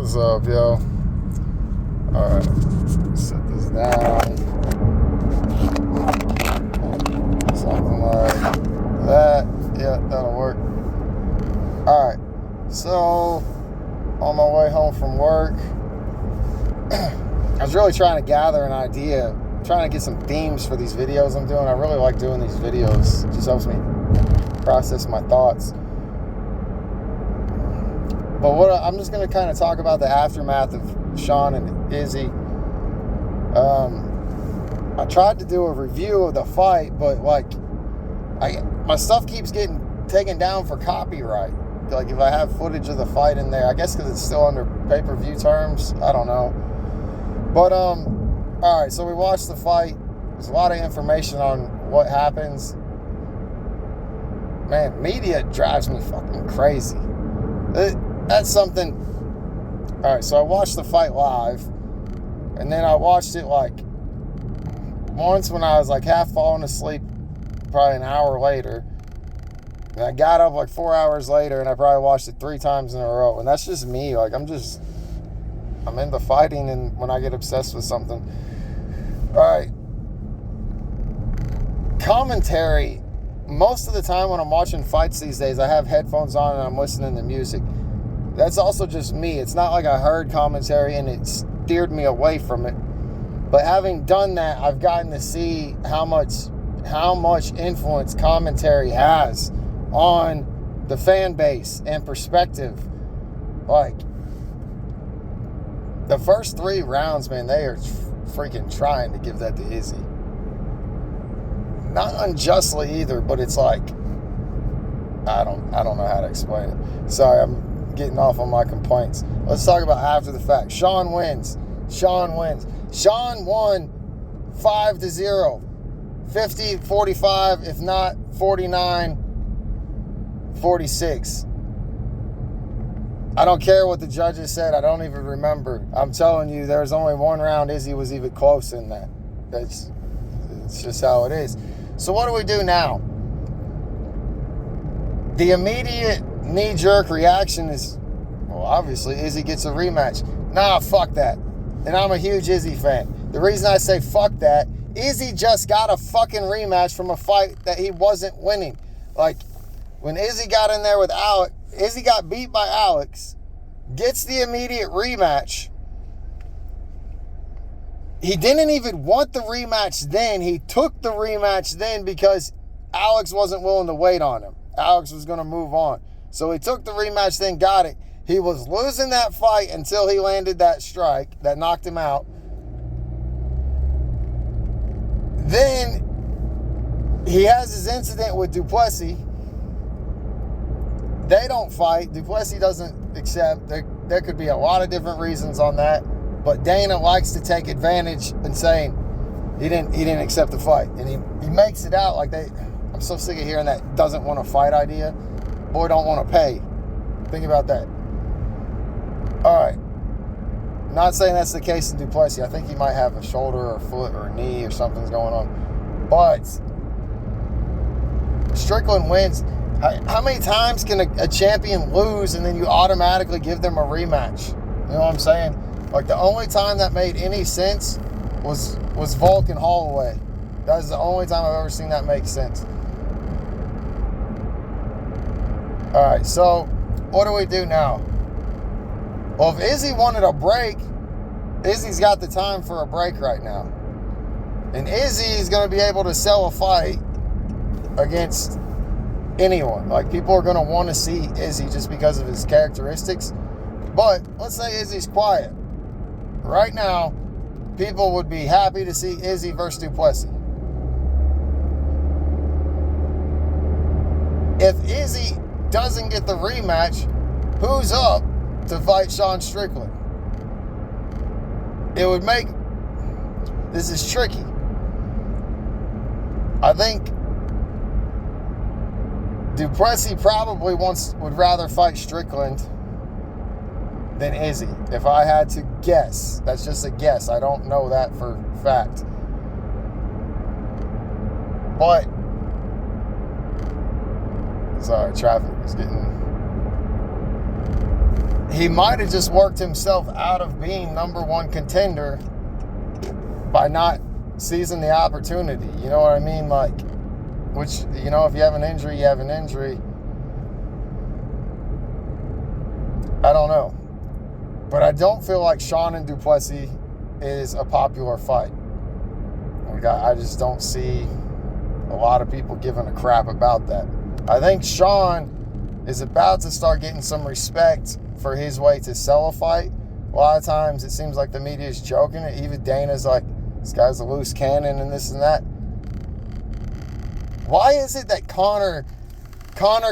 What's up, yo? Alright, set this down. Something like that. Yeah, that'll work. Alright, so on my way home from work, I was really trying to gather an idea, trying to get some themes for these videos I'm doing. I really like doing these videos. It just helps me process my thoughts. But I'm just going to kind of talk about the aftermath of Sean and Izzy. I tried to do a review of the fight, but my stuff keeps getting taken down for copyright. Like if I have footage of the fight in there, I guess because it's still under pay-per-view terms. I don't know. But all right, so we watched the fight. There's a lot of information on what happens. Man, media drives me fucking crazy. That's something. All right, so I watched the fight live, and then I watched it like once when I was like half falling asleep, probably an hour later. And I got up like 4 hours later, and I probably watched it 3 times in a row. And that's just me. Like I'm into fighting, and when I get obsessed with something. All right. Commentary. Most of the time when I'm watching fights these days, I have headphones on and I'm listening to music. That's also just me. It's not like I heard commentary and it steered me away from it. But having done that, I've gotten to see how much influence commentary has on the fan base and perspective. Like, the first 3 rounds, man, they are freaking trying to give that to Izzy. Not unjustly either, but it's like, I don't know how to explain it. Sorry, I'm getting off on my complaints. Let's talk about after the fact. Sean wins. Sean won 5-0. 50-45, if not 49-46. I don't care what the judges said. I don't even remember. I'm telling you, there's only one round Izzy was even close in that. It's just how it is. So what do we do now? The immediate knee-jerk reaction is, well, obviously, Izzy gets a rematch. Nah, fuck that. And I'm a huge Izzy fan. The reason I say fuck that, Izzy just got a fucking rematch from a fight that he wasn't winning. Like, when Izzy got in there with Alex, Izzy got beat by Alex, gets the immediate rematch. He didn't even want the rematch then. He took the rematch then because Alex wasn't willing to wait on him. Alex was going to move on. So he took the rematch, then got it. He was losing that fight until he landed that strike that knocked him out. Then he has his incident with Duplessis. They don't fight. Duplessis doesn't accept. There could be a lot of different reasons on that. But Dana likes to take advantage and saying he didn't accept the fight. And he makes it out like I'm so sick of hearing that doesn't want to fight idea. Boy don't want to pay. Think about that. All right. Not saying that's the case in Duplessis. I think he might have a shoulder or a foot or a knee or something's going on. But Strickland wins. How many times can a champion lose and then you automatically give them a rematch? You know what I'm saying? Like, the only time that made any sense was Volk and Holloway. That was the only time I've ever seen that make sense. All right, so what do we do now? Well, if Izzy wanted a break, Izzy's got the time for a break right now. And Izzy is going to be able to sell a fight against anyone. Like, people are going to want to see Izzy just because of his characteristics. But let's say Izzy's quiet. Right now, people would be happy to see Izzy versus Duplessis. If Izzy doesn't get the rematch, who's up to fight Sean Strickland? It would make... This is tricky. I think Duplessis probably would rather fight Strickland than Izzy, if I had to guess. That's just a guess. I don't know that for fact. But, sorry, traffic is getting he might have just worked himself out of being number one contender by not seizing the opportunity. You know what I mean? Like, which, you know, if you have an injury, you have an injury. I don't know. But I don't feel like Sean and Duplessis is a popular fight. I just don't see a lot of people giving a crap about that. I think Sean is about to start getting some respect for his way to sell a fight. A lot of times it seems like the media is joking it. Even Dana's like, this guy's a loose cannon and this and that. Why is it that Conor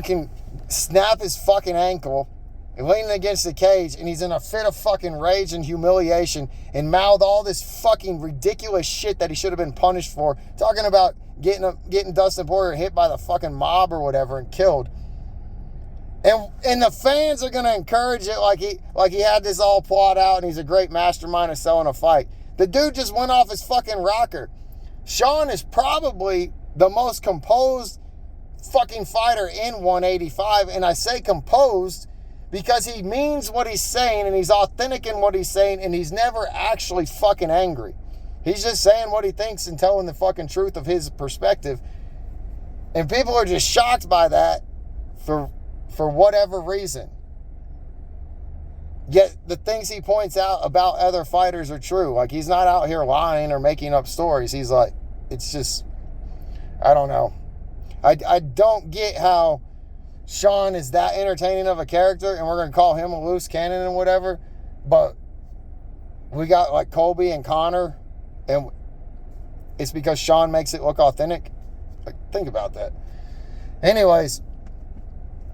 can snap his fucking ankle and leaning against the cage, and he's in a fit of fucking rage and humiliation and mouth all this fucking ridiculous shit that he should have been punished for, talking about getting Dustin Poirier hit by the fucking mob or whatever and killed. And the fans are gonna encourage it like he had this all plot out and he's a great mastermind of selling a fight. The dude just went off his fucking rocker. Sean is probably the most composed fucking fighter in 185, and I say composed because he means what he's saying and he's authentic in what he's saying and he's never actually fucking angry. He's just saying what he thinks and telling the fucking truth of his perspective. And people are just shocked by that for whatever reason. Yet the things he points out about other fighters are true. Like, he's not out here lying or making up stories. He's like, it's just, I don't know. I don't get how Sean is that entertaining of a character and we're going to call him a loose cannon and whatever. But we got like Colby and Conor, and it's because Sean makes it look authentic. Like, think about that. Anyways,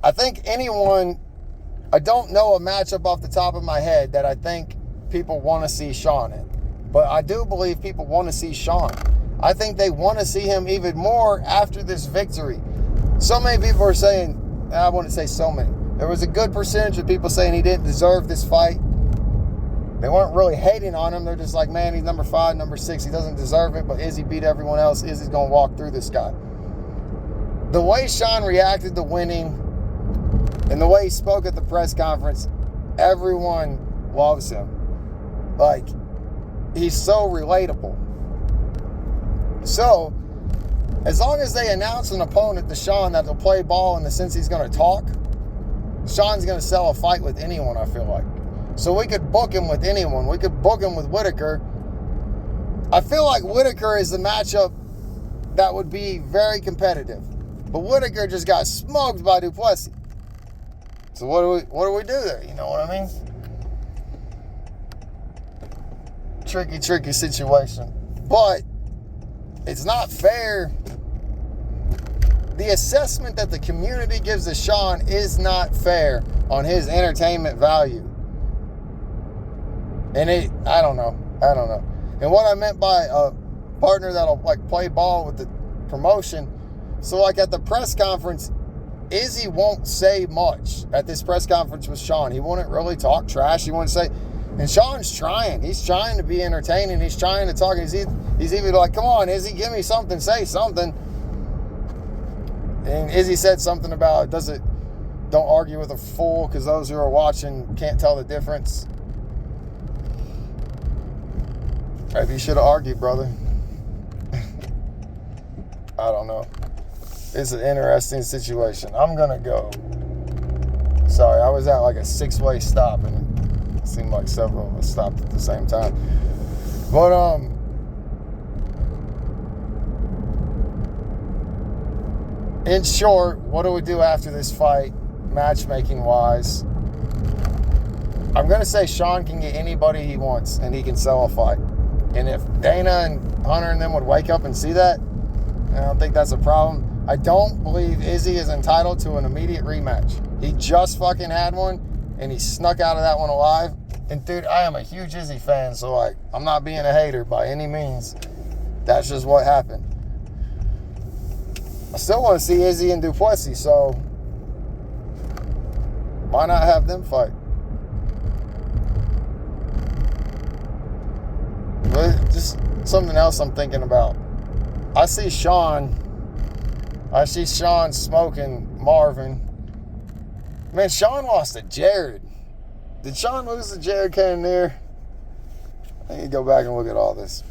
I think I don't know a matchup off the top of my head that I think people want to see Sean in. But I do believe people want to see Sean. I think they want to see him even more after this victory. So many people are saying, I wouldn't say so many. There was a good percentage of people saying he didn't deserve this fight. They weren't really hating on him. They're just like, man, he's number 5, number 6. He doesn't deserve it, but Izzy beat everyone else. Izzy's going to walk through this guy. The way Sean reacted to winning and the way he spoke at the press conference, everyone loves him. Like, he's so relatable. So, as long as they announce an opponent to Sean that will play ball in the sense he's going to talk, Sean's going to sell a fight with anyone, I feel like. So we could book him with anyone. We could book him with Whitaker. I feel like Whitaker is the matchup that would be very competitive. But Whitaker just got smoked by Duplessis. So what do we do there? You know what I mean? Tricky situation. But it's not fair. The assessment that the community gives to Sean is not fair on his entertainment value. And I don't know. And what I meant by a partner that'll like play ball with the promotion. So like at the press conference, Izzy won't say much at this press conference with Sean. He wouldn't really talk trash. He wouldn't say, and Sean's trying. He's trying to be entertaining. He's trying to talk. He's even like, come on, Izzy, give me something, say something. And Izzy said something about don't argue with a fool because those who are watching can't tell the difference. Maybe you should have argued, brother. I don't know. It's an interesting situation. I'm going to go. Sorry, I was at like a 6-way stop and it seemed like several of us stopped at the same time. But, in short, what do we do after this fight, matchmaking-wise? I'm going to say Sean can get anybody he wants and he can sell a fight. And if Dana and Hunter and them would wake up and see that, I don't think that's a problem. I don't believe Izzy is entitled to an immediate rematch. He just fucking had one, and he snuck out of that one alive. And dude, I am a huge Izzy fan, so like, I'm not being a hater by any means. That's just what happened. I still want to see Izzy and Duplessis, so why not have them fight? But just something else I'm thinking about. I see Sean smoking Marvin. Man, Sean lost to Jared. Did Sean lose to Jared Cannonier? I need to go back and look at all this.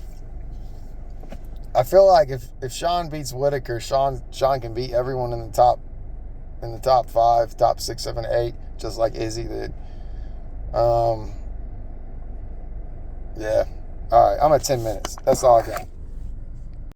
I feel like if Sean beats Whitaker, Sean can beat everyone in the top 5, top 6, 7, 8, just like Izzy did. Yeah. All right, I'm at 10 minutes. That's all I got.